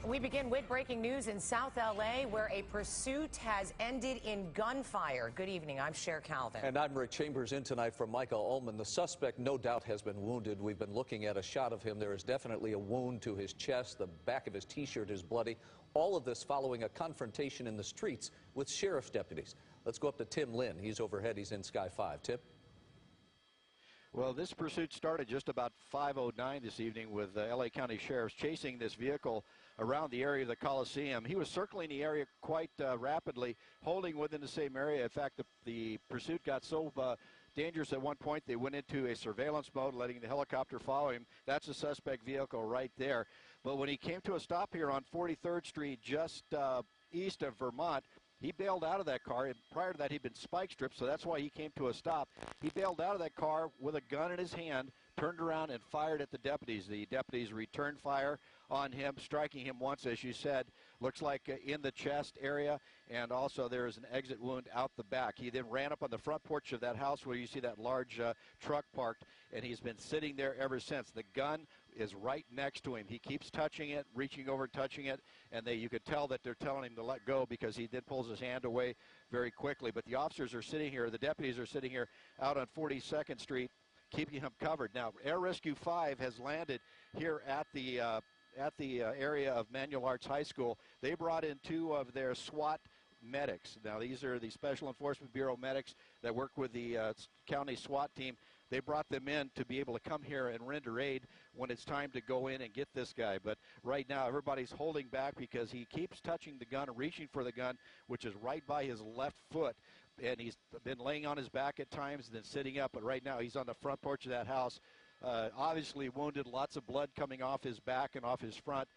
We begin with breaking news in South LA, where a pursuit has ended in gunfire. Good evening, I'm Cher Calvin. And I'm Rick Chambers, in tonight from Michael Ullman. The suspect no doubt has been wounded. We've been looking at a shot of him. There is definitely a wound to his chest. The back of his T-shirt is bloody. All of this following a confrontation in the streets with sheriff's deputies. Let's go up to Tim Lynn. He's overhead. He's in Sky 5. Tim? Well, this pursuit started just about 5:09 this evening with LA County sheriffs chasing this vehicle around the area of the Coliseum. He was circling the area quite rapidly, holding within the same area. In fact, the pursuit got so dangerous at one point they went into a surveillance mode, letting the helicopter follow him. That's a suspect vehicle right there. But when he came to a stop here on 43rd Street, just east of Vermont, he bailed out of that car, and prior to that he'd been spike stripped, so that's why he came to a stop. He bailed out of that car with a gun in his hand, turned around and fired at the deputies. The deputies returned fire on him, striking him once, as you said, looks like in the chest area, and also there is an exit wound out the back. He then ran up on the front porch of that house where you see that large truck parked, and he's been sitting there ever since. The gun is right next to him. He keeps touching it, reaching over, touching it, and you could tell that they're telling him to let go because he then pulls his hand away very quickly. But the officers are sitting here, the deputies are sitting here out on 42nd Street, keeping him covered. Now, Air Rescue 5 has landed here at the area of Manual Arts High School. They brought in 2 of their SWAT medics. Now, these are the Special Enforcement Bureau medics that work with the county SWAT team. They brought them in to be able to come here and render aid when it's time to go in and get this guy. But right now, everybody's holding back because he keeps touching the gun and reaching for the gun, which is right by his left foot. And he's been laying on his back at times and then sitting up. But right now, he's on the front porch of that house. Obviously wounded, lots of blood coming off his back and off his front.